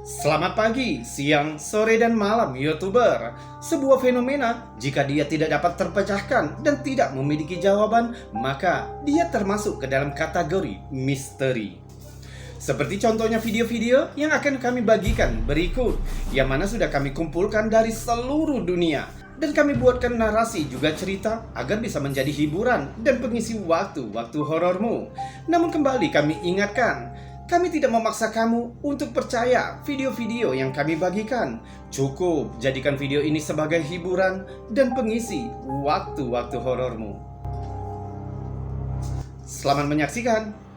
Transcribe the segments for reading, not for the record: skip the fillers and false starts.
Selamat pagi, siang, sore, dan malam, YouTuber. Sebuah fenomena, jika dia tidak dapat terpecahkan dan tidak memiliki jawaban, maka dia termasuk ke dalam kategori misteri. Seperti contohnya video-video yang akan kami bagikan berikut, yang mana sudah kami kumpulkan dari seluruh dunia. Dan kami buatkan narasi juga cerita agar bisa menjadi hiburan dan pengisi waktu-waktu horormu. Namun kembali kami ingatkan, kami tidak memaksa kamu untuk percaya video-video yang kami bagikan. Cukup jadikan video ini sebagai hiburan dan pengisi waktu-waktu horormu. Selamat menyaksikan.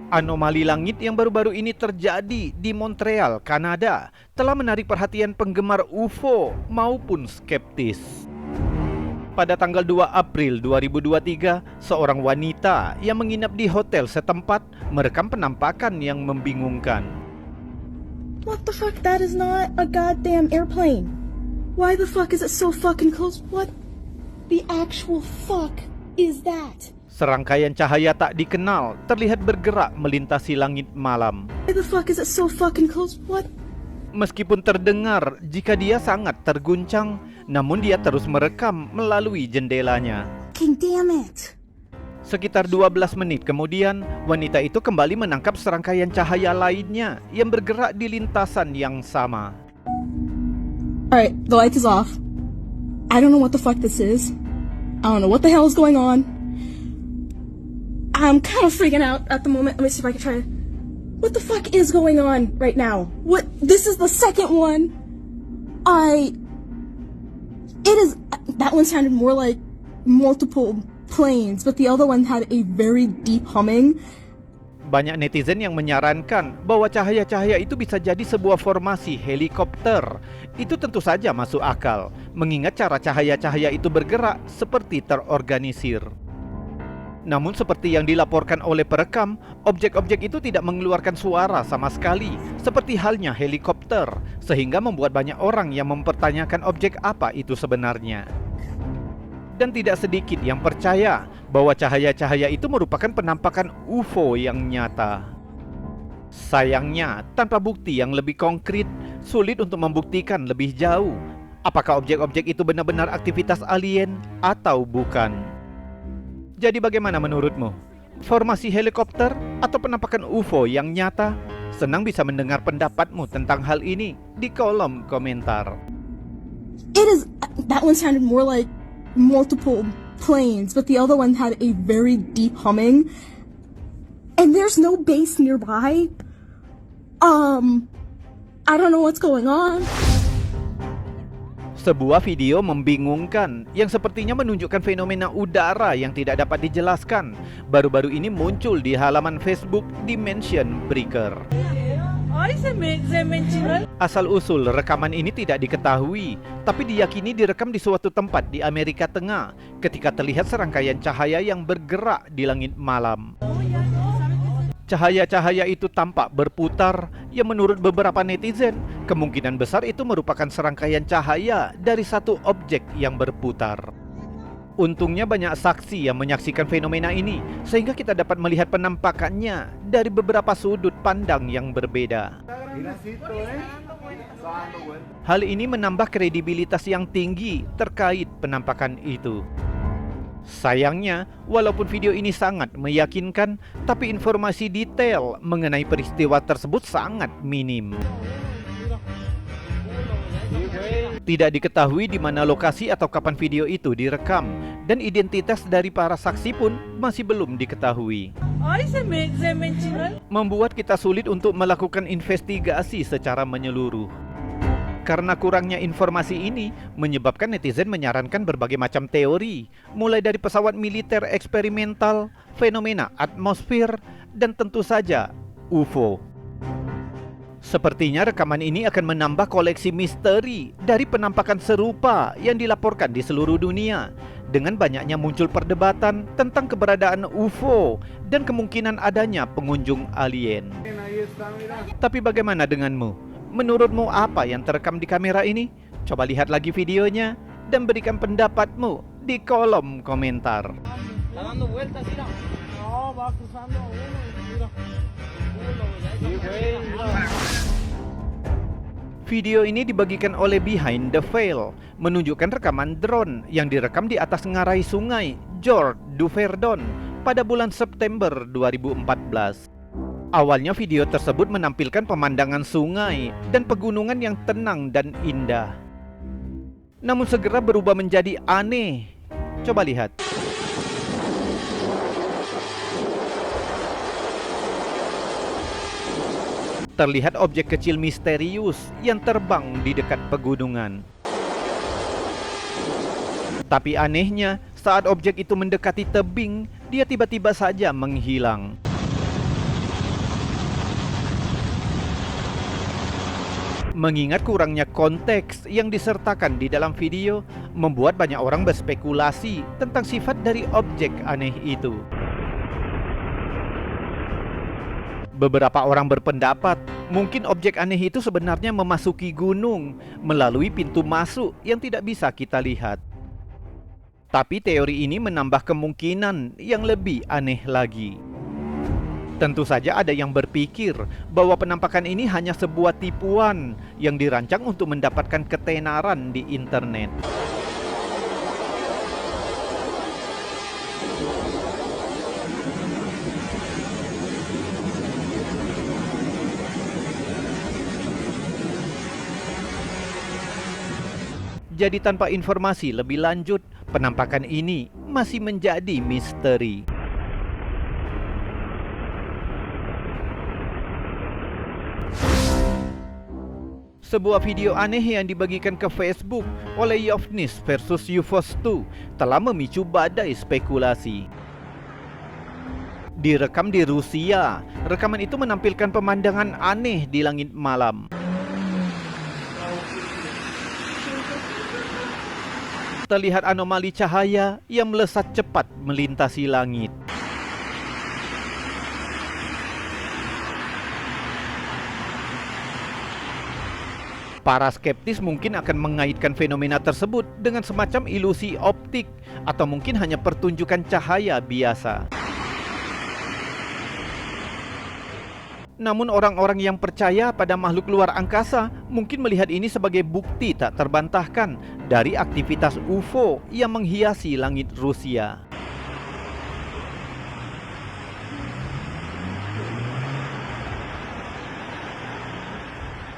Anomali langit yang baru-baru ini terjadi di Montreal, Kanada, telah menarik perhatian penggemar UFO maupun skeptis. Pada tanggal 2 April 2023, seorang wanita yang menginap di hotel setempat merekam penampakan yang membingungkan. What the fuck? That is not a goddamn airplane. Why the fuck is it so fucking close? What the actual fuck is that? Serangkaian cahaya tak dikenal terlihat bergerak melintasi langit malam. Why the fuck is it so fucking close? What? Meskipun terdengar jika dia sangat terguncang, namun dia terus merekam melalui jendelanya. Fucking damn it. Sekitar 12 menit kemudian, wanita itu kembali menangkap serangkaian cahaya lainnya yang bergerak di lintasan yang sama. Alright, the light is off. I don't know what the fuck this is. I don't know what the hell is going on. I'm kind of freaking out at the moment. Let me see if I can try to... What the fuck is going on right now? What? This is the second one. It is... That one sounded more like multiple planes, but the other one had a very deep humming. Banyak netizen yang menyarankan bahwa cahaya-cahaya itu bisa jadi sebuah formasi helikopter. Itu tentu saja masuk akal, mengingat cara cahaya-cahaya itu bergerak seperti terorganisir. Namun seperti yang dilaporkan oleh perekam, objek-objek itu tidak mengeluarkan suara sama sekali, seperti halnya helikopter, sehingga membuat banyak orang yang mempertanyakan objek apa itu sebenarnya. Dan tidak sedikit yang percaya bahwa cahaya-cahaya itu merupakan penampakan UFO yang nyata. Sayangnya, tanpa bukti yang lebih konkret, sulit untuk membuktikan lebih jauh apakah objek-objek itu benar-benar aktivitas alien atau bukan. Jadi bagaimana menurutmu? Formasi helikopter atau penampakan UFO yang nyata? Senang bisa mendengar pendapatmu tentang hal ini di kolom komentar. It is... That one sounded more like multiple planes, but the other one had a very deep humming. And there's no base nearby. I don't know what's going on. Sebuah video membingungkan yang sepertinya menunjukkan fenomena udara yang tidak dapat dijelaskan. Baru-baru ini muncul di halaman Facebook Dimension Breaker. Asal-usul rekaman ini tidak diketahui, tapi diyakini direkam di suatu tempat di Amerika Tengah ketika terlihat serangkaian cahaya yang bergerak di langit malam. Cahaya-cahaya itu tampak berputar, yang menurut beberapa netizen, kemungkinan besar itu merupakan serangkaian cahaya dari satu objek yang berputar. Untungnya banyak saksi yang menyaksikan fenomena ini, sehingga kita dapat melihat penampakannya dari beberapa sudut pandang yang berbeda. Hal ini menambah kredibilitas yang tinggi terkait penampakan itu. Sayangnya, walaupun video ini sangat meyakinkan, tapi informasi detail mengenai peristiwa tersebut sangat minim. Tidak diketahui di mana lokasi atau kapan video itu direkam, dan identitas dari para saksi pun masih belum diketahui. Membuat kita sulit untuk melakukan investigasi secara menyeluruh. Karena kurangnya informasi ini menyebabkan netizen menyarankan berbagai macam teori, mulai dari pesawat militer eksperimental, fenomena atmosfer, dan tentu saja UFO. Sepertinya rekaman ini akan menambah koleksi misteri dari penampakan serupa yang dilaporkan di seluruh dunia, dengan banyaknya muncul perdebatan tentang keberadaan UFO dan kemungkinan adanya pengunjung alien. Tapi bagaimana denganmu? Menurutmu apa yang terekam di kamera ini? Coba lihat lagi videonya dan berikan pendapatmu di kolom komentar. Video ini dibagikan oleh Behind the Veil, menunjukkan rekaman drone yang direkam di atas ngarai sungai Jorge du Verdon pada bulan September 2014. Awalnya video tersebut menampilkan pemandangan sungai dan pegunungan yang tenang dan indah. Namun segera berubah menjadi aneh. Coba lihat. Terlihat objek kecil misterius yang terbang di dekat pegunungan. Tapi anehnya, saat objek itu mendekati tebing, dia tiba-tiba saja menghilang. Mengingat kurangnya konteks yang disertakan di dalam video, membuat banyak orang berspekulasi tentang sifat dari objek aneh itu. Beberapa orang berpendapat, mungkin objek aneh itu sebenarnya memasuki gunung melalui pintu masuk yang tidak bisa kita lihat. Tapi teori ini menambah kemungkinan yang lebih aneh lagi. Tentu saja ada yang berpikir bahwa penampakan ini hanya sebuah tipuan yang dirancang untuk mendapatkan ketenaran di internet. Jadi tanpa informasi lebih lanjut, penampakan ini masih menjadi misteri. Sebuah video aneh yang dibagikan ke Facebook oleh Yovnis versus UFOs 2 telah memicu badai spekulasi. Direkam di Rusia, rekaman itu menampilkan pemandangan aneh di langit malam. Terlihat anomali cahaya yang melesat cepat melintasi langit. Para skeptis mungkin akan mengaitkan fenomena tersebut dengan semacam ilusi optik atau mungkin hanya pertunjukan cahaya biasa. Namun orang-orang yang percaya pada makhluk luar angkasa mungkin melihat ini sebagai bukti tak terbantahkan dari aktivitas UFO yang menghiasi langit Rusia.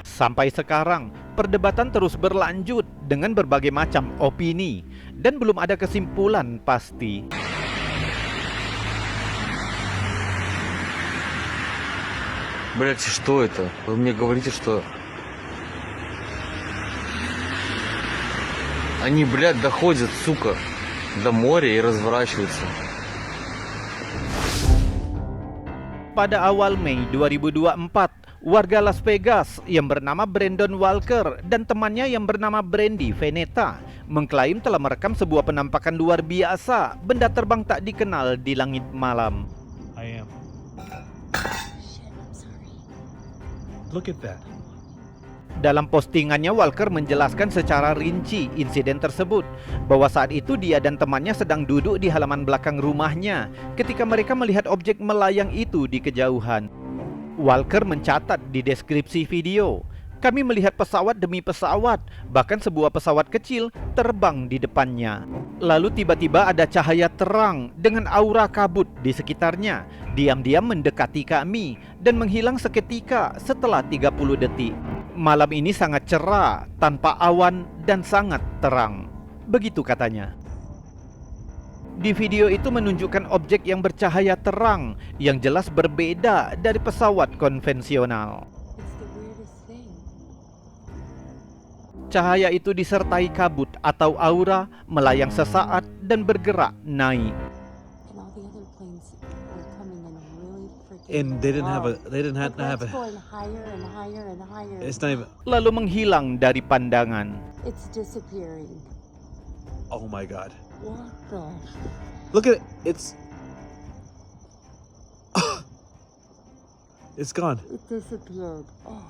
Sampai sekarang, perdebatan terus berlanjut dengan berbagai macam opini dan belum ada kesimpulan pasti. Блять, что это? Вы мне говорите, что... Они, блядь, доходят, сука, до моря и разворачиваются. Pada awal Mei 2024, warga Las Vegas yang bernama Brandon Walker dan temannya yang bernama Brandy Veneta mengklaim telah merekam sebuah penampakan luar biasa, benda terbang tak dikenal di langit malam. I am. Look at that. Dalam postingannya, Walker menjelaskan secara rinci insiden tersebut, bahwa saat itu dia dan temannya sedang duduk di halaman belakang rumahnya ketika mereka melihat objek melayang itu di kejauhan. Walker mencatat di deskripsi video, "Kami melihat pesawat demi pesawat, bahkan sebuah pesawat kecil terbang di depannya. Lalu tiba-tiba ada cahaya terang dengan aura kabut di sekitarnya, diam-diam mendekati kami dan menghilang seketika setelah 30 detik. Malam ini sangat cerah, tanpa awan dan sangat terang." Begitu katanya. Di video itu menunjukkan objek yang bercahaya terang yang jelas berbeda dari pesawat konvensional. Cahaya itu disertai kabut atau aura, melayang sesaat dan bergerak naik. And they didn't have a. They didn't have to have a. going higher and higher and higher. It's not even. lalu menghilang dari pandangan. It's disappearing. Oh my God! What the? Look at it. It's. It's gone. It disappeared. Oh,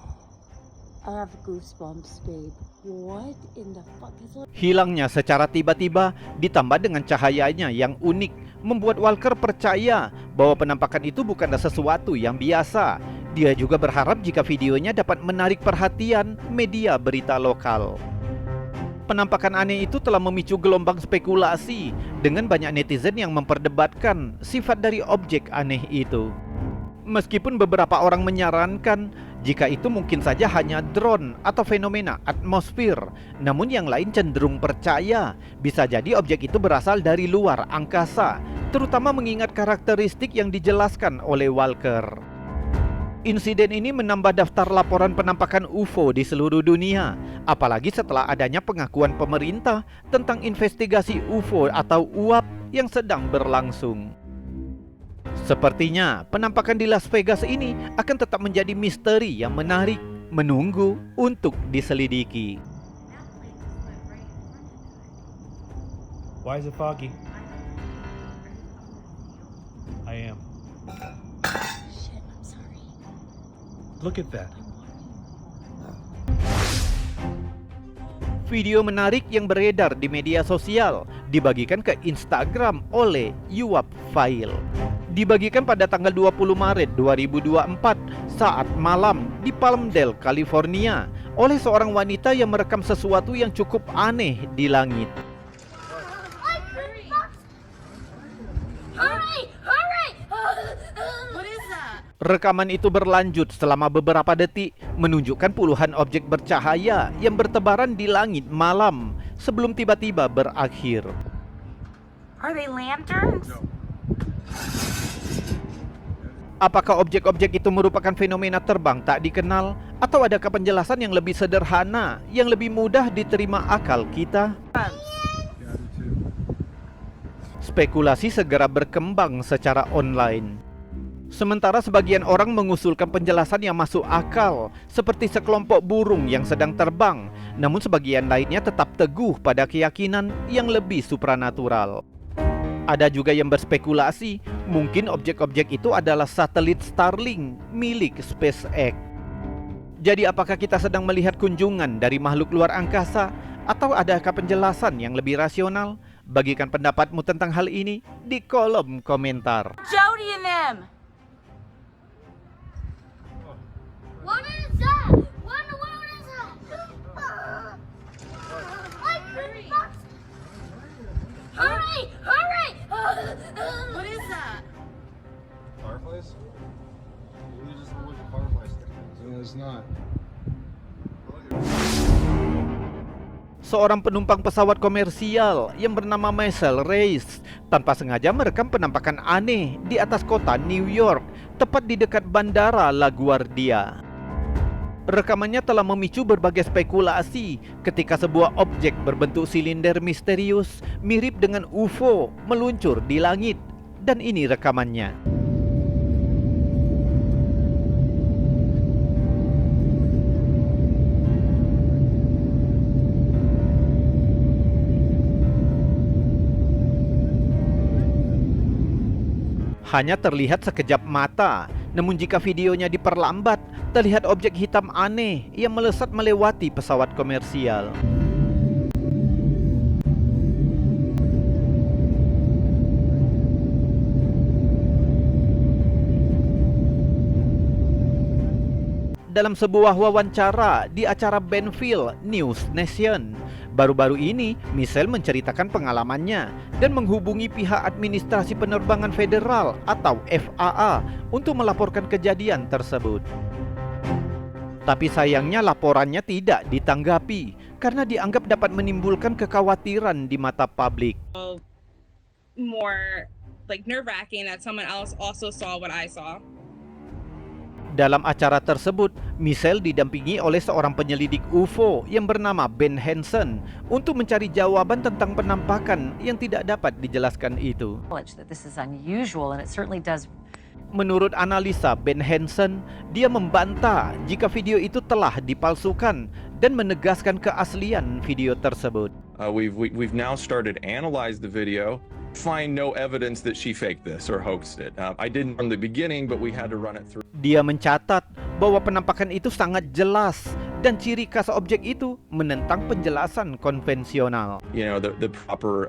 I have goosebumps, babe. What in the fuck is it? Hilangnya secara tiba-tiba ditambah dengan cahayanya yang unik membuat Walker percaya bahwa penampakan itu bukanlah sesuatu yang biasa. Dia juga berharap jika videonya dapat menarik perhatian media berita lokal. Penampakan aneh itu telah memicu gelombang spekulasi dengan banyak netizen yang memperdebatkan sifat dari objek aneh itu. Meskipun beberapa orang menyarankan jika itu mungkin saja hanya drone atau fenomena atmosfer, namun yang lain cenderung percaya bisa jadi objek itu berasal dari luar angkasa, terutama mengingat karakteristik yang dijelaskan oleh Walker. Insiden ini menambah daftar laporan penampakan UFO di seluruh dunia, apalagi setelah adanya pengakuan pemerintah tentang investigasi UFO atau UAP yang sedang berlangsung. Sepertinya penampakan di Las Vegas ini akan tetap menjadi misteri yang menarik, menunggu untuk diselidiki. Why is it foggy? I am. Shit, I'm sorry. Look at that. Video menarik yang beredar di media sosial dibagikan ke Instagram oleh Yuap File. Dibagikan pada tanggal 20 Maret 2024 saat malam di Palmdale, California oleh seorang wanita yang merekam sesuatu yang cukup aneh di langit. Rekaman itu berlanjut selama beberapa detik, menunjukkan puluhan objek bercahaya yang bertebaran di langit malam sebelum tiba-tiba berakhir. Are they lanterns? Apakah objek-objek itu merupakan fenomena terbang tak dikenal, atau adakah penjelasan yang lebih sederhana, yang lebih mudah diterima akal kita? Spekulasi segera berkembang secara online. Sementara sebagian orang mengusulkan penjelasan yang masuk akal, seperti sekelompok burung yang sedang terbang, namun sebagian lainnya tetap teguh pada keyakinan yang lebih supranatural. Ada juga yang berspekulasi, mungkin objek-objek itu adalah satelit Starlink milik SpaceX. Jadi apakah kita sedang melihat kunjungan dari makhluk luar angkasa, atau adakah penjelasan yang lebih rasional? Bagikan pendapatmu tentang hal ini di kolom komentar. Jody and them! What is that? What is that? Hurry! Hurry! What is that? Fireplace? We just know what the fireplace thing is. It's not. Seorang penumpang pesawat komersial yang bernama Michelle Reyes tanpa sengaja merekam penampakan aneh di atas kota New York, tepat di dekat bandara LaGuardia. Rekamannya telah memicu berbagai spekulasi ketika sebuah objek berbentuk silinder misterius mirip dengan UFO meluncur di langit, dan ini rekamannya. Hanya terlihat sekejap mata, namun jika videonya diperlambat, terlihat objek hitam aneh yang melesat melewati pesawat komersial. Dalam sebuah wawancara di acara Benfield News Nation, baru-baru ini Michelle menceritakan pengalamannya dan menghubungi pihak administrasi penerbangan federal atau FAA untuk melaporkan kejadian tersebut. Tapi sayangnya laporannya tidak ditanggapi karena dianggap dapat menimbulkan kekhawatiran di mata publik. More like nerve-wracking that someone else also saw what I saw. Dalam acara tersebut, Michelle didampingi oleh seorang penyelidik UFO yang bernama Ben Hansen untuk mencari jawaban tentang penampakan yang tidak dapat dijelaskan itu. That this is unusual and it certainly does Menurut analisa Ben Hansen, dia membantah jika video itu telah dipalsukan dan menegaskan keaslian video tersebut. We've now started analyze the video, find no evidence that she faked this or hoaxed it. I didn't from the beginning, but we had to run it through. Dia mencatat bahwa penampakan itu sangat jelas dan ciri khas objek itu menentang penjelasan konvensional. You know, the proper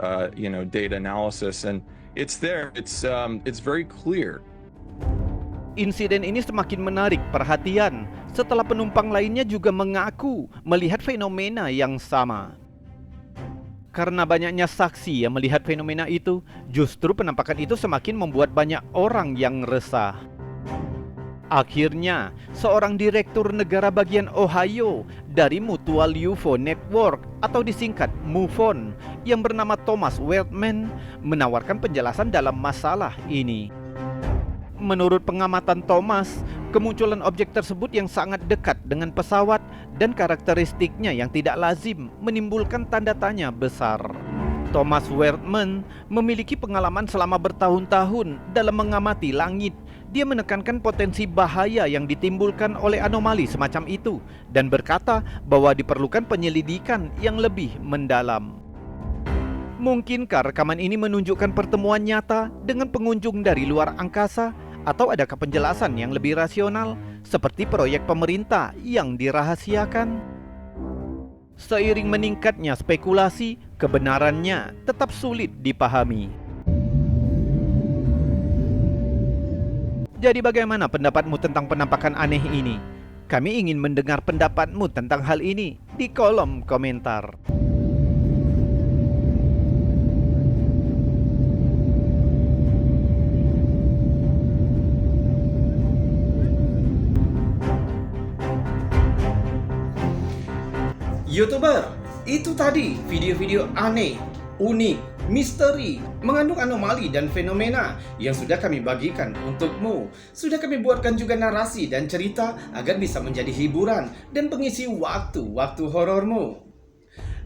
data analysis, and it's there. It's very clear. Insiden ini semakin menarik perhatian setelah penumpang lainnya juga mengaku melihat fenomena yang sama. Karena banyaknya saksi yang melihat fenomena itu, justru penampakan itu semakin membuat banyak orang yang resah. Akhirnya, seorang direktur negara bagian Ohio dari Mutual UFO Network atau disingkat MUFON yang bernama Thomas Weltman menawarkan penjelasan dalam masalah ini. Menurut pengamatan Thomas, kemunculan objek tersebut yang sangat dekat dengan pesawat dan karakteristiknya yang tidak lazim menimbulkan tanda tanya besar. Thomas Weltman memiliki pengalaman selama bertahun-tahun dalam mengamati langit. Dia menekankan potensi bahaya yang ditimbulkan oleh anomali semacam itu dan berkata bahwa diperlukan penyelidikan yang lebih mendalam. Mungkinkah rekaman ini menunjukkan pertemuan nyata dengan pengunjung dari luar angkasa? Atau adakah penjelasan yang lebih rasional seperti proyek pemerintah yang dirahasiakan? Seiring meningkatnya spekulasi, kebenarannya tetap sulit dipahami. Jadi bagaimana pendapatmu tentang penampakan aneh ini? Kami ingin mendengar pendapatmu tentang hal ini di kolom komentar. YouTuber, itu tadi video-video aneh, unik, misteri, mengandung anomali dan fenomena yang sudah kami bagikan untukmu. Sudah kami buatkan juga narasi dan cerita agar bisa menjadi hiburan dan pengisi waktu-waktu horormu.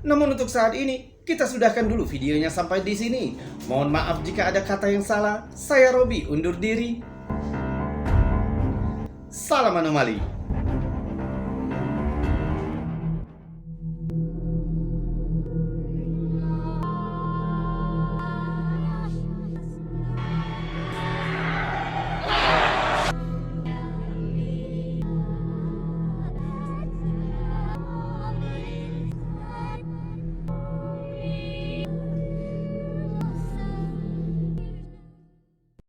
Namun untuk saat ini, kita sudahkan dulu videonya sampai di sini. Mohon maaf jika ada kata yang salah. Saya Robi undur diri. Salam anomali.